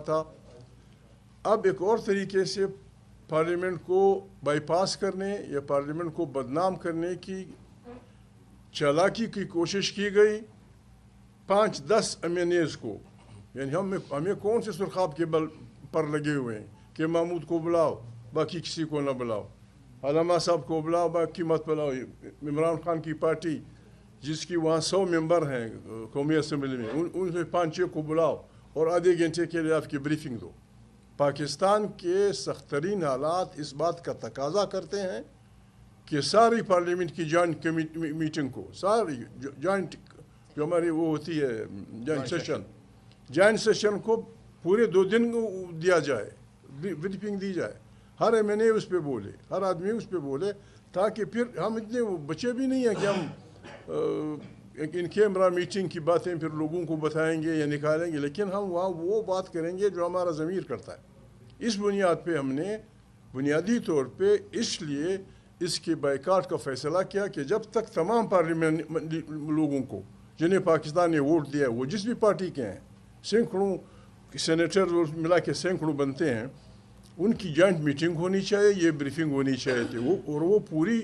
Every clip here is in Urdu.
تھا. اب ایک اور طریقے سے پارلیمنٹ کو بائی پاس کرنے یا پارلیمنٹ کو بدنام کرنے کی چالاکی کی کوشش کی گئی. 5-10 MNAs کو، یعنی ہمیں کون سے سرخاب کے بل پر لگے ہوئے ہیں کہ محمود کو بلاؤ باقی کسی کو نہ بلاؤ، علامہ صاحب کو بلاؤ باقی مت بلاؤ. عمران خان کی پارٹی جس کی وہاں 100 ممبر ہیں قومی اسمبلی میں، ان سے 5-6 کو بلاؤ اور آدھے گھنٹے کے لیے آپ کی بریفنگ دو. پاکستان کے سخت ترین حالات اس بات کا تقاضا کرتے ہیں کہ ساری پارلیمنٹ کی جوائنٹ میٹنگ کو، ساری جوائنٹ جو ہماری وہ ہوتی ہے جوائنٹ سیشن کو پورے 2 دن دیا جائے، بریفنگ دی جائے. ہر MNA اس پہ بولے، ہر آدمی اس پہ بولے، تاکہ پھر ہم اتنے بچے بھی نہیں ہیں کہ ہم ان کیمرہ میٹنگ کی باتیں پھر لوگوں کو بتائیں گے یا نکالیں گے، لیکن ہم وہاں وہ بات کریں گے جو ہمارا ضمیر کرتا ہے. اس بنیاد پہ ہم نے بنیادی طور پہ اس لیے اس کے بائیکاٹ کا فیصلہ کیا کہ جب تک تمام پارلیمنٹ لوگوں کو جنہیں پاکستان نے ووٹ دیا ہے، وہ جس بھی پارٹی کے ہیں، سینکڑوں سینیٹر ملا کے سینکڑوں بنتے ہیں، ان کی جوائنٹ میٹنگ ہونی چاہیے، یہ بریفنگ ہونی چاہیے تھی اور وہ پوری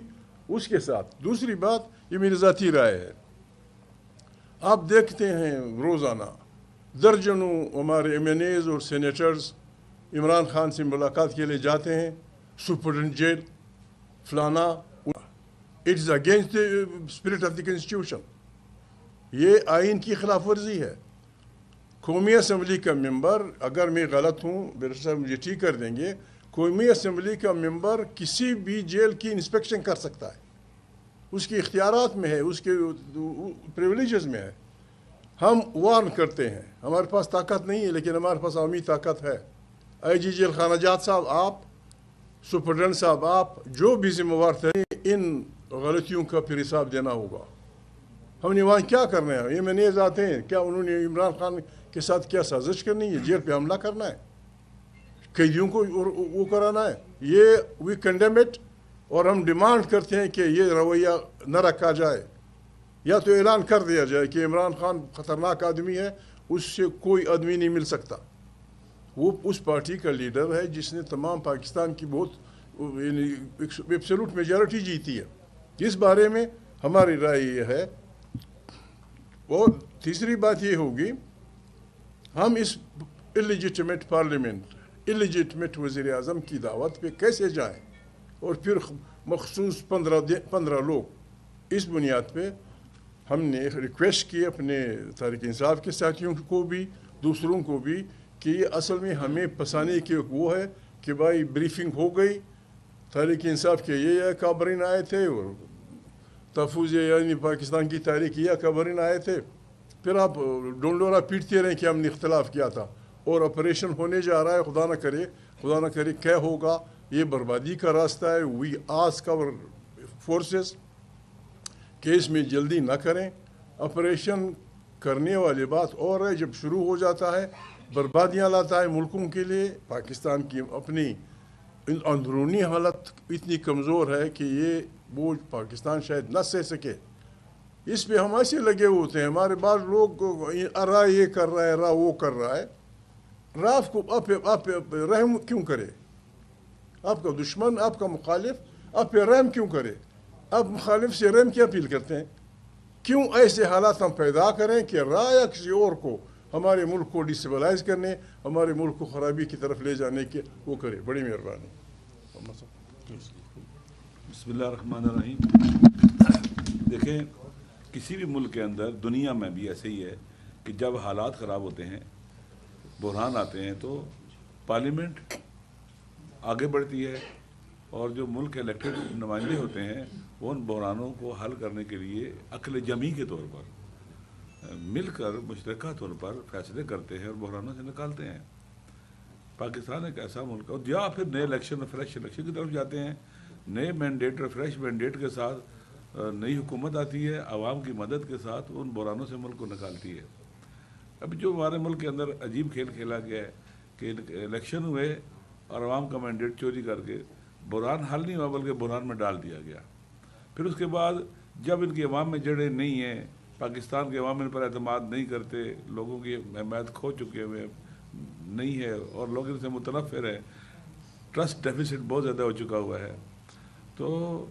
اس کے ساتھ. دوسری بات، یہ میری ذاتی رائے ہے، آپ دیکھتے ہیں روزانہ درجنوں ہمارے MNAs اور سینیٹرز عمران خان سے ملاقات کے لیے جاتے ہیں، سپرڈنٹ جیل فلانا. It is against the spirit of the constitution. یہ آئین کی خلاف ورزی ہے. قومی اسمبلی کا ممبر، اگر میں غلط ہوں بیرسٹر صاحب مجھے ٹھیک کر دیں گے، قومی اسمبلی کا ممبر کسی بھی جیل کی انسپیکشن کر سکتا ہے، اس کے اختیارات میں ہے، اس کے پریولیجز میں ہے. ہم وارن کرتے ہیں، ہمارے پاس طاقت نہیں ہے لیکن ہمارے پاس عوامی طاقت ہے. IG جیل خانہ جات صاحب، آپ سپرڈنٹ صاحب، آپ جو بھی ذمہ وار تھے، ان غلطیوں کا پھر حساب دینا ہوگا. ہم نے وہاں کیا کرنا ہے؟ MNAs آتے ہیں، کیا انہوں نے عمران خان کے ساتھ کیا سازش کرنی ہے؟ جیل پہ حملہ کرنا ہے، قیدیوں کو وہ کرانا ہے؟ یہ وی کنڈیم اٹ، اور ہم ڈیمانڈ کرتے ہیں کہ یہ رویہ نہ رکھا جائے. یا تو اعلان کر دیا جائے کہ عمران خان خطرناک آدمی ہے، اس سے کوئی آدمی نہیں مل سکتا. وہ اس پارٹی کا لیڈر ہے جس نے تمام پاکستان کی بہت ایبسولوٹ میجارٹی جیتی ہے. اس بارے میں ہماری رائے یہ ہے. اور تیسری بات یہ ہوگی، ہم اس اللیجیٹمیٹ پارلیمنٹ، اللیجیٹمیٹ وزیر اعظم کی دعوت پہ کیسے جائیں، اور پھر مخصوص 15 لوگ. اس بنیاد پہ ہم نے ریکویسٹ کی اپنے تحریک انصاف کے ساتھیوں کو بھی، دوسروں کو بھی، کہ یہ اصل میں ہمیں پسانے کی وہ ہے کہ بھائی بریفنگ ہو گئی، تحریک انصاف کے یہ کابرین آئے تھے اور تحفظ یعنی پاکستان کی تحریک یہ کابرین آئے تھے، پھر آپ ڈونڈورا پیٹتے رہیں کہ ہم نے اختلاف کیا تھا اور آپریشن ہونے جا رہا ہے. خدا نہ کرے کیا ہوگا، یہ بربادی کا راستہ ہے. وی آسک آور فورسز کہ اس میں جلدی نہ کریں. آپریشن کرنے والی بات اور ہے، جب شروع ہو جاتا ہے بربادیاں لاتا ہے ملکوں کے لیے. پاکستان کی اپنی اندرونی حالت اتنی کمزور ہے کہ یہ بوجھ پاکستان شاید نہ سہ سکے. اس پہ ہم ایسے لگے ہوتے ہیں، ہمارے بعض لوگ راہ یہ کر رہا ہے، راہ وہ کر رہا ہے. راہ کو آپ رحم کیوں کرے؟ آپ کا دشمن، آپ کا مخالف آپ پہ رحم کیوں کرے؟ آپ مخالف سے رحم کیا اپیل کرتے ہیں؟ کیوں ایسے حالات ہم پیدا کریں کہ راہ یا کسی اور کو ہمارے ملک کو ڈسٹیبلائز کرنے، ہمارے ملک کو خرابی کی طرف لے جانے کے وہ کرے؟ بڑی مہربانی. بسم اللہ الرحمن الرحیم. دیکھیں، کسی بھی ملک کے اندر، دنیا میں بھی ایسے ہی ہے کہ جب حالات خراب ہوتے ہیں، بحران آتے ہیں، تو پارلیمنٹ آگے بڑھتی ہے اور جو ملک الیکٹڈ نمائندے ہوتے ہیں وہ ان بحرانوں کو حل کرنے کے لیے عقل جمعی کے طور پر مل کر مشترکہ طور پر فیصلے کرتے ہیں اور بحرانوں سے نکالتے ہیں. پاکستان ایک ایسا ملک ہے، یا پھر نئے الیکشن اور فریش الیکشن کی طرف جاتے ہیں، نئے مینڈیٹ اور فریش مینڈیٹ کے ساتھ نئی حکومت آتی ہے، عوام کی مدد کے ساتھ ان بحرانوں سے ملک کو نکالتی ہے. اب جو ہمارے ملک کے اندر عجیب کھیل کھیلا گیا ہے کہ الیکشن ہوئے اور عوام کا مینڈیٹ چوری کر کے بحران حل نہیں ہوا بلکہ بحران میں ڈال دیا گیا. پھر اس کے بعد جب ان کی عوام میں جڑیں نہیں ہیں، پاکستان کے عوام ان پر اعتماد نہیں کرتے، لوگوں کی حمایت کھو چکے ہوئے ہیں، نہیں ہے اور لوگ ان سے متنفر ہیں، ٹرسٹ ڈیفیسٹ بہت زیادہ ہو چکا ہوا ہے. تو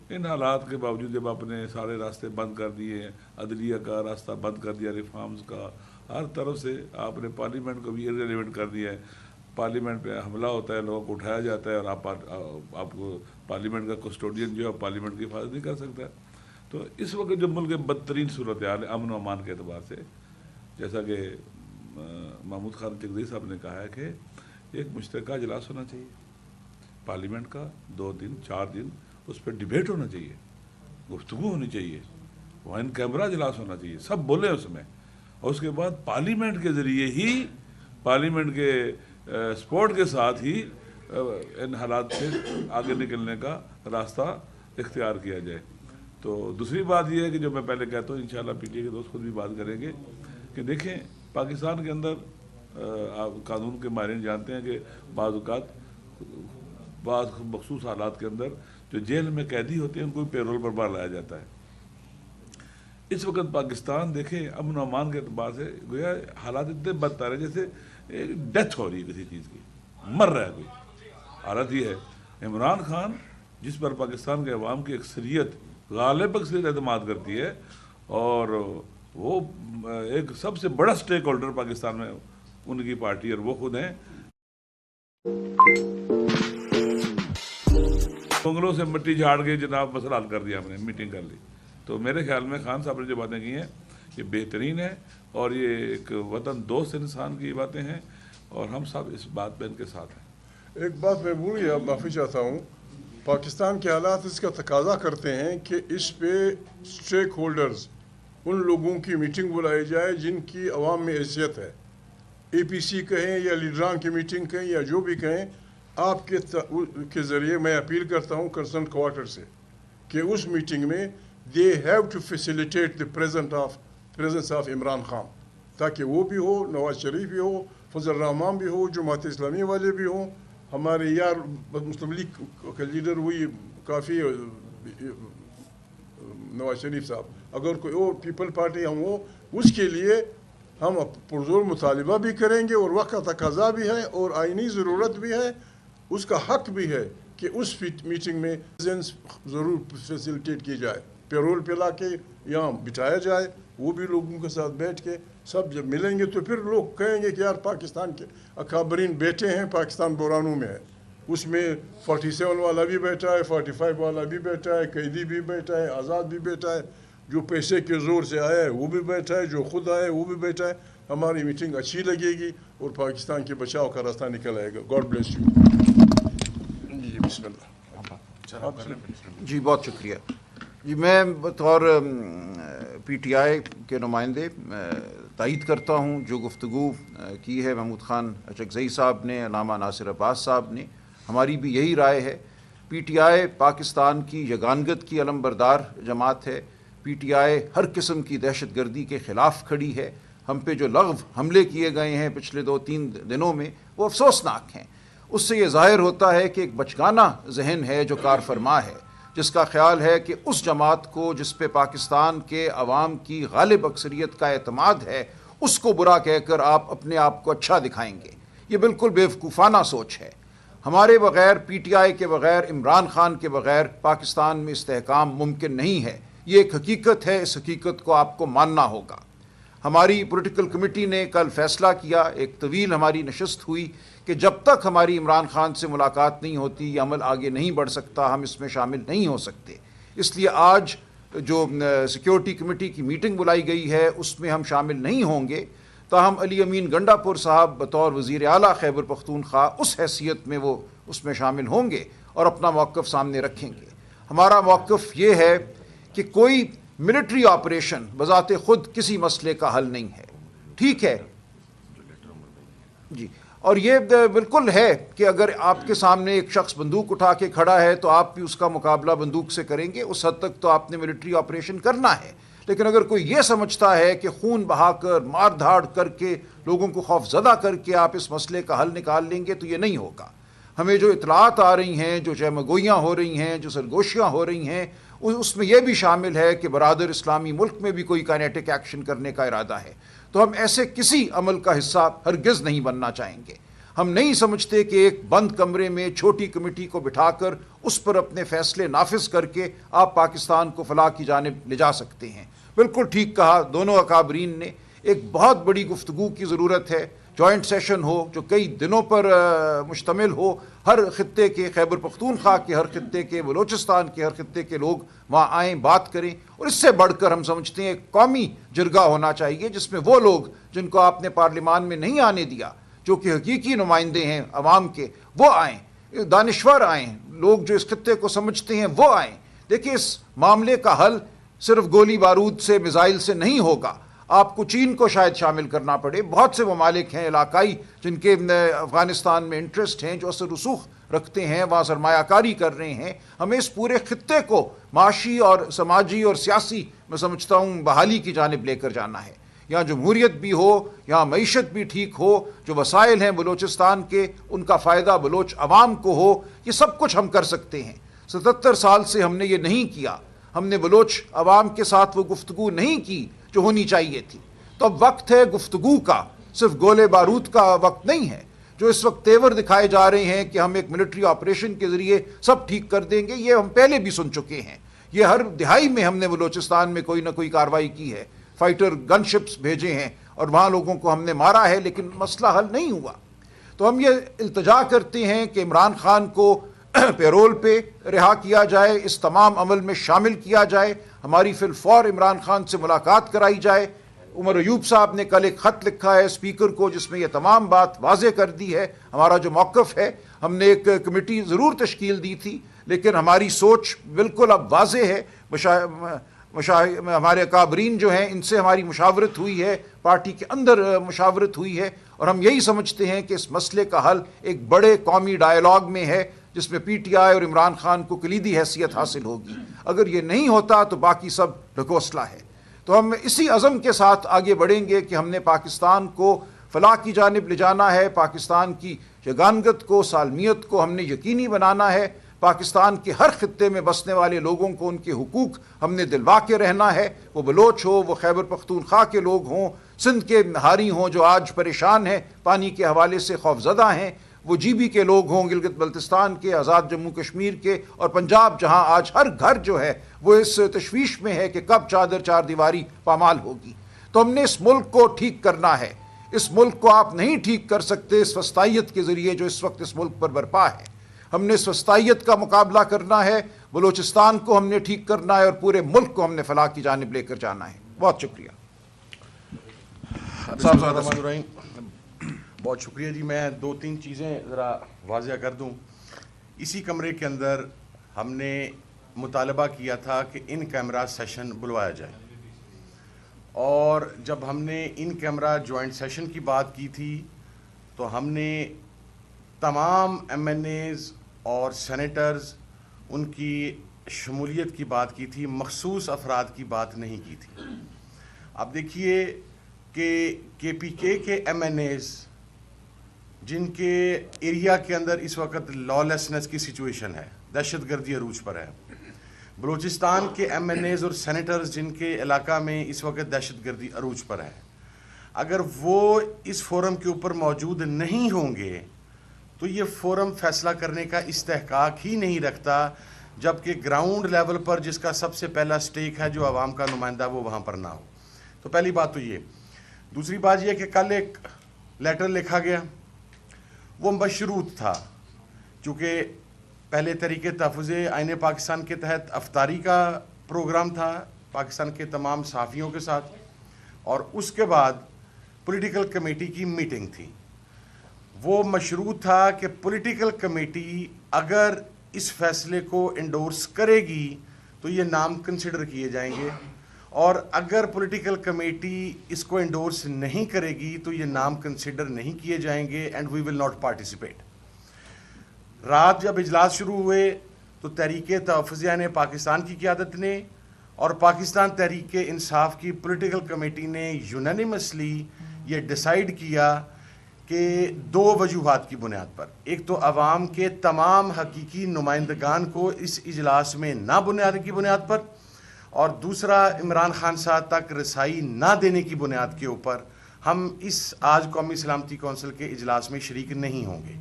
ان حالات کے باوجود جب آپ نے سارے راستے بند کر دیے، عدلیہ کا راستہ بند کر دیا، ریفارمز کا، ہر طرف سے آپ نے پارلیمنٹ کو بھی ارریلیونٹ کر دیا ہے. پارلیمنٹ پہ حملہ ہوتا ہے، لوگوں کو اٹھایا جاتا ہے، اور آپ کو پارلیمنٹ کا کسٹوڈین جو ہے پارلیمنٹ کی حفاظت نہیں کر سکتا. تو اس وقت جو ملک بدترین صورتحال ہے امن و امان کے اعتبار سے، جیسا کہ محمود خان چغزئی صاحب نے کہا ہے کہ ایک مشترکہ اجلاس ہونا چاہیے پارلیمنٹ کا، 2 دن 4 دن اس پہ ڈیبیٹ ہونا چاہیے، گفتگو ہونی چاہیے، وہ ان کیمرہ اجلاس ہونا چاہیے، سب بولیں اس میں، اور اس کے بعد پارلیمنٹ کے ذریعے ہی، پارلیمنٹ کے سپورٹ کے ساتھ ہی ان حالات سے آگے نکلنے کا راستہ اختیار کیا جائے. تو دوسری بات یہ ہے کہ جو میں پہلے کہتا ہوں، انشاءاللہ پی ٹی آئی کے دوست خود بھی بات کریں گے، کہ دیکھیں پاکستان کے اندر آپ قانون کے ماہرین جانتے ہیں کہ بعض اوقات بعض مخصوص حالات کے اندر جو جیل میں قیدی ہوتے ہیں ان کو پیرول پر باہر لایا جاتا ہے. اس وقت پاکستان دیکھیں امن و امان کے اعتبار سے گویا حالات اتنے بدتر ہیں جیسے ڈیتھ ہو رہی ہے کسی چیز کی، مر رہا ہے کوئی. حالت یہ ہے عمران خان جس پر پاکستان کے عوام کی اکثریت، غالب اکثریت اعتماد کرتی ہے، اور وہ ایک سب سے بڑا سٹیک ہولڈر پاکستان میں ان کی پارٹی، اور وہ خود ہیں. بنگلوں سے مٹی جھاڑ کے جناب مسئلہ حل کر دیا، ہم نے میٹنگ کر لی. تو میرے خیال میں خان صاحب نے جو باتیں کی ہیں یہ بہترین ہے، اور یہ ایک وطن دوست انسان کی باتیں ہیں، اور ہم سب اس بات پہ ان کے ساتھ ہیں. ایک بات میں بھول گیا، معافی چاہتا ہوں. پاکستان کے حالات اس کا تقاضا کرتے ہیں کہ اس پہ اسٹیک ہولڈرز، ان لوگوں کی میٹنگ بلائی جائے جن کی عوام میں حیثیت ہے. اے پی سی کہیں یا لیڈران کی میٹنگ کہیں یا جو بھی کہیں، آپ کے ذریعے میں اپیل کرتا ہوں کنسرن کوارٹر سے کہ اس میٹنگ میں they have to facilitate the presence of Imran Khan, تاکہ وہ بھی ہو، نواز شریف بھی ہو، فضل الرحمان بھی ہو، جماعت اسلامی والے بھی ہوں، ہمارے یار مسلم لیگ کا لیڈر ہوئی کافی نواز شریف صاحب، اگر کوئی اور پیپل پارٹی ہم ہو، اس کے لیے ہم پرزور مطالبہ بھی کریں گے، اور وقت کا تقاضا بھی ہے اور آئینی ضرورت بھی ہے، اس کا حق بھی ہے کہ اس میٹنگ میں ضرور فیسیلیٹیٹ کی جائے، پیرول پہ لا کے یہاں بٹھایا جائے، وہ بھی لوگوں کے ساتھ بیٹھ کے سب جب ملیں گے تو پھر لوگ کہیں گے کہ یار پاکستان کے اکابرین بیٹھے ہیں، پاکستان بحرانوں میں ہے. اس میں 47 والا بھی بیٹھا ہے، 45 والا بھی بیٹھا ہے، قیدی بھی بیٹھا ہے، آزاد بھی بیٹھا ہے، جو پیسے کے زور سے آیا ہے وہ بھی بیٹھا ہے، جو خود آیا ہے وہ بھی بیٹھا ہے. ہماری میٹنگ اچھی لگے گی اور پاکستان کے بچاؤ کا راستہ نکل آئے گا. God bless you. جی بسم اللہ. جی بہت شکریہ. جی میں بطور پی ٹی آئی کے نمائندے تائید کرتا ہوں جو گفتگو کی ہے محمود خان چغزئی صاحب نے، علامہ ناصر عباس صاحب نے. ہماری بھی یہی رائے ہے. پی ٹی آئی پاکستان کی یگانگت کی علم بردار جماعت ہے. پی ٹی آئی ہر قسم کی دہشت گردی کے خلاف کھڑی ہے. ہم پہ جو لغو حملے کیے گئے ہیں پچھلے 2-3 دنوں میں وہ افسوسناک ہیں. اس سے یہ ظاہر ہوتا ہے کہ ایک بچگانہ ذہن ہے جو کار فرما ہے، جس کا خیال ہے کہ اس جماعت کو جس پہ پاکستان کے عوام کی غالب اکثریت کا اعتماد ہے، اس کو برا کہہ کر آپ اپنے آپ کو اچھا دکھائیں گے. یہ بالکل بیوقوفانہ سوچ ہے. ہمارے بغیر، پی ٹی آئی کے بغیر، عمران خان کے بغیر پاکستان میں استحکام ممکن نہیں ہے. یہ ایک حقیقت ہے، اس حقیقت کو آپ کو ماننا ہوگا. ہماری پولیٹیکل کمیٹی نے کل فیصلہ کیا، ایک طویل ہماری نشست ہوئی کہ جب تک ہماری عمران خان سے ملاقات نہیں ہوتی یہ عمل آگے نہیں بڑھ سکتا، ہم اس میں شامل نہیں ہو سکتے. اس لیے آج جو سیکیورٹی کمیٹی کی میٹنگ بلائی گئی ہے اس میں ہم شامل نہیں ہوں گے، تاہم علی امین گنڈا پور صاحب بطور وزیر اعلیٰ خیبر پختونخوا اس حیثیت میں وہ اس میں شامل ہوں گے اور اپنا موقف سامنے رکھیں گے. ہمارا موقف یہ ہے کہ کوئی ملٹری آپریشن بذات خود کسی مسئلے کا حل نہیں ہے. ٹھیک ہے جی، اور یہ بالکل ہے کہ اگر آپ کے سامنے ایک شخص بندوق اٹھا کے کھڑا ہے تو آپ بھی اس کا مقابلہ بندوق سے کریں گے، اس حد تک تو آپ نے ملٹری آپریشن کرنا ہے. لیکن اگر کوئی یہ سمجھتا ہے کہ خون بہا کر، مار دھاڑ کر کے، لوگوں کو خوف زدہ کر کے آپ اس مسئلے کا حل نکال لیں گے تو یہ نہیں ہوگا. ہمیں جو اطلاعات آ رہی ہیں، جو چہمگوئیاں ہو رہی ہیں، جو سرگوشیاں ہو رہی ہیں، اس میں یہ بھی شامل ہے کہ برادر اسلامی ملک میں بھی کوئی کائنیٹک ایکشن کرنے کا ارادہ ہے. تو ہم ایسے کسی عمل کا حصہ ہرگز نہیں بننا چاہیں گے۔ ہم نہیں سمجھتے کہ ایک بند کمرے میں چھوٹی کمیٹی کو بٹھا کر اس پر اپنے فیصلے نافذ کر کے آپ پاکستان کو فلاح کی جانب لے جا سکتے ہیں۔ بالکل ٹھیک کہا دونوں اکابرین نے، ایک بہت بڑی گفتگو کی ضرورت ہے، جوائنٹ سیشن ہو جو کئی دنوں پر مشتمل ہو، ہر خطے کے، خیبر پختونخوا کے ہر خطے کے، بلوچستان کے ہر خطے کے لوگ وہاں آئیں، بات کریں، اور اس سے بڑھ کر ہم سمجھتے ہیں ایک قومی جرگہ ہونا چاہیے جس میں وہ لوگ جن کو آپ نے پارلیمان میں نہیں آنے دیا، جو کہ حقیقی نمائندے ہیں عوام کے، وہ آئیں، دانشور آئیں، لوگ جو اس خطے کو سمجھتے ہیں وہ آئیں۔ دیکھیں اس معاملے کا حل صرف گولی بارود سے، میزائل سے نہیں ہوگا، آپ کو چین کو شاید شامل کرنا پڑے، بہت سے ممالک ہیں علاقائی جن کے افغانستان میں انٹرسٹ ہیں، جو اثر رسوخ رکھتے ہیں، وہاں سرمایہ کاری کر رہے ہیں۔ ہمیں اس پورے خطے کو معاشی اور سماجی اور سیاسی میں سمجھتا ہوں بحالی کی جانب لے کر جانا ہے، یہاں جمہوریت بھی ہو، یہاں معیشت بھی ٹھیک ہو، جو وسائل ہیں بلوچستان کے ان کا فائدہ بلوچ عوام کو ہو، یہ سب کچھ ہم کر سکتے ہیں۔ 77 سال سے ہم نے یہ نہیں کیا، ہم نے بلوچ عوام کے ساتھ وہ گفتگو نہیں کی جو ہونی چاہیے تھی۔ تو اب وقت ہے گفتگو کا، صرف گولے بارود کا وقت نہیں ہے۔ جو اس وقت تیور دکھائے جا رہے ہیں کہ ہم ایک ملٹری آپریشن کے ذریعے سب ٹھیک کر دیں گے، یہ ہم پہلے بھی سن چکے ہیں۔ یہ ہر دہائی میں ہم نے بلوچستان میں کوئی نہ کوئی کارروائی کی ہے، فائٹر گن شپس بھیجے ہیں اور وہاں لوگوں کو ہم نے مارا ہے، لیکن مسئلہ حل نہیں ہوا۔ تو ہم یہ التجا کرتے ہیں کہ عمران خان کو پیرول پہ رہا کیا جائے، اس تمام عمل میں شامل کیا جائے، ہماری فی الفور عمران خان سے ملاقات کرائی جائے۔ عمر ایوب صاحب نے کل ایک خط لکھا ہے اسپیکر کو جس میں یہ تمام بات واضح کر دی ہے ہمارا جو موقف ہے۔ ہم نے ایک کمیٹی ضرور تشکیل دی تھی، لیکن ہماری سوچ بالکل اب واضح ہے۔ ہمارے اکابرین جو ہیں ان سے ہماری مشاورت ہوئی ہے، پارٹی کے اندر مشاورت ہوئی ہے، اور ہم یہی سمجھتے ہیں کہ اس مسئلے کا حل ایک بڑے قومی ڈائیلاگ میں ہے جس میں پی ٹی آئی اور عمران خان کو کلیدی حیثیت حاصل ہوگی۔ اگر یہ نہیں ہوتا تو باقی سب ڈھکوسلا ہے۔ تو ہم اسی عزم کے ساتھ آگے بڑھیں گے کہ ہم نے پاکستان کو فلاح کی جانب لے جانا ہے، پاکستان کی یگانگت کو، سالمیت کو ہم نے یقینی بنانا ہے، پاکستان کے ہر خطے میں بسنے والے لوگوں کو ان کے حقوق ہم نے دلوا کے رہنا ہے، وہ بلوچ ہو، وہ خیبر پختونخوا کے لوگ ہوں، سندھ کے نہاری ہوں جو آج پریشان ہیں، پانی کے حوالے سے خوفزدہ ہیں، وہ جی بی کے لوگ ہوں، گلگت بلتستان کے، آزاد جموں کشمیر کے، اور پنجاب جہاں آج ہر گھر جو ہے وہ اس تشویش میں ہے کہ کب چادر چار دیواری پامال ہوگی۔ تو ہم نے اس ملک کو ٹھیک کرنا ہے۔ اس ملک کو آپ نہیں ٹھیک کر سکتے اس وسطائیت کے ذریعے جو اس وقت اس ملک پر برپا ہے۔ ہم نے اس وسطائیت کا مقابلہ کرنا ہے، بلوچستان کو ہم نے ٹھیک کرنا ہے، اور پورے ملک کو ہم نے فلاح کی جانب لے کر جانا ہے۔ بہت شکریہ۔ بہت شکریہ جی۔ میں دو تین چیزیں ذرا واضح کر دوں۔ اسی کمرے کے اندر ہم نے مطالبہ کیا تھا کہ ان کیمرہ سیشن بلوایا جائے، اور جب ہم نے ان کیمرہ جوائنٹ سیشن کی بات کی تھی تو ہم نے تمام ایم این ایز اور سینیٹرز ان کی شمولیت کی بات کی تھی، مخصوص افراد کی بات نہیں کی تھی۔ اب دیکھیے کہ کے پی کے ایم این ایز جن کے ایریا کے اندر اس وقت لا لیسنس کی سچویشن ہے، دہشت گردی عروج پر ہے، بلوچستان کے ایم این ایز اور سینیٹرز جن کے علاقہ میں اس وقت دہشت گردی عروج پر ہے، اگر وہ اس فورم کے اوپر موجود نہیں ہوں گے تو یہ فورم فیصلہ کرنے کا استحقاق ہی نہیں رکھتا، جبکہ گراؤنڈ لیول پر جس کا سب سے پہلا سٹیک ہے جو عوام کا نمائندہ وہ وہاں پر نہ ہو۔ تو پہلی بات تو یہ۔ دوسری بات یہ کہ کل ایک لیٹر لکھا گیا، وہ مشروط تھا، چونکہ پہلے طریقے تحفظ آئین پاکستان کے تحت افطاری کا پروگرام تھا پاکستان کے تمام صحافیوں کے ساتھ، اور اس کے بعد پولیٹیکل کمیٹی کی میٹنگ تھی۔ وہ مشروط تھا کہ پولیٹیکل کمیٹی اگر اس فیصلے کو انڈورس کرے گی تو یہ نام کنسیڈر کیے جائیں گے، اور اگر پولیٹیکل کمیٹی اس کو انڈورس نہیں کرے گی تو یہ نام کنسیڈر نہیں کیے جائیں گے، and we will not participate. رات جب اجلاس شروع ہوئے تو تحریک تحفظ آئین پاکستان کی قیادت نے اور پاکستان تحریک انصاف کی پولیٹیکل کمیٹی نے یونانیمسلی یہ ڈیسائیڈ کیا کہ دو وجوہات کی بنیاد پر، ایک تو عوام کے تمام حقیقی نمائندگان کو اس اجلاس میں نہ بنیاد کی بنیاد پر، اور دوسرا عمران خان صاحب تک رسائی نہ دینے کی بنیاد کے اوپر ہم اس آج قومی سلامتی کونسل کے اجلاس میں شریک نہیں ہوں گے۔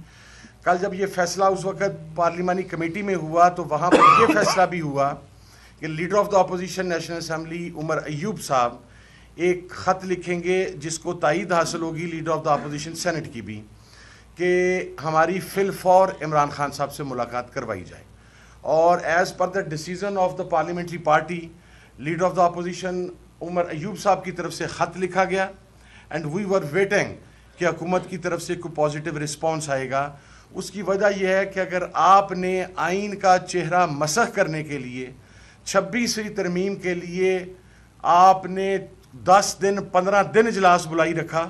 کل جب یہ فیصلہ اس وقت پارلیمانی کمیٹی میں ہوا تو وہاں پر یہ فیصلہ بھی ہوا کہ leader of the opposition national assembly Umar Ayub صاحب ایک خط لکھیں گے جس کو تائید حاصل ہوگی leader of the opposition Senate کی بھی، کہ ہماری فی الفور عمران خان صاحب سے ملاقات کروائی جائے، اور as per the decision of the parliamentary party leader of the opposition Umar Ayub صاحب کی طرف سے خط لکھا گیا، اینڈ وی ور ویٹنگ کہ حکومت کی طرف سے کوئی پازیٹیو رسپانس آئے گا۔ اس کی وجہ یہ ہے کہ اگر آپ نے آئین کا چہرہ مسخ کرنے کے لیے 26ویں ترمیم کے لیے آپ نے 10 دن 15 دن اجلاس بلائی رکھا،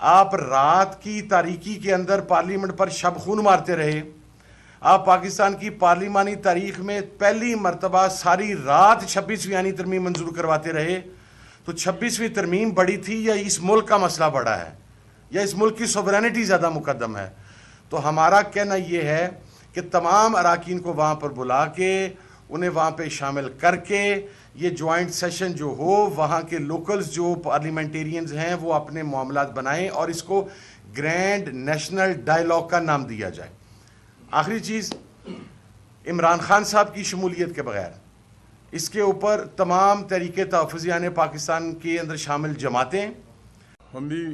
آپ رات کی تاریکی کے اندر پارلیمنٹ پر شب خون مارتے رہے، آپ پاکستان کی پارلیمانی تاریخ میں پہلی مرتبہ ساری رات 26ویں ترمیم منظور کرواتے رہے، تو 26ویں ترمیم بڑی تھی یا اس ملک کا مسئلہ بڑا ہے، یا اس ملک کی سوورینٹی زیادہ مقدم ہے؟ تو ہمارا کہنا یہ ہے کہ تمام اراکین کو وہاں پر بلا کے انہیں وہاں پہ شامل کر کے یہ جوائنٹ سیشن جو ہو، وہاں کے لوکلز جو پارلیمنٹیرینز ہیں وہ اپنے معاملات بنائیں اور اس کو گرینڈ نیشنل ڈائیلاگ کا نام دیا جائے۔ آخری چیز، عمران خان صاحب کی شمولیت کے بغیر اس کے اوپر تمام تحریک تحفظیان پاکستان کے اندر شامل جماعتیں ہم بھی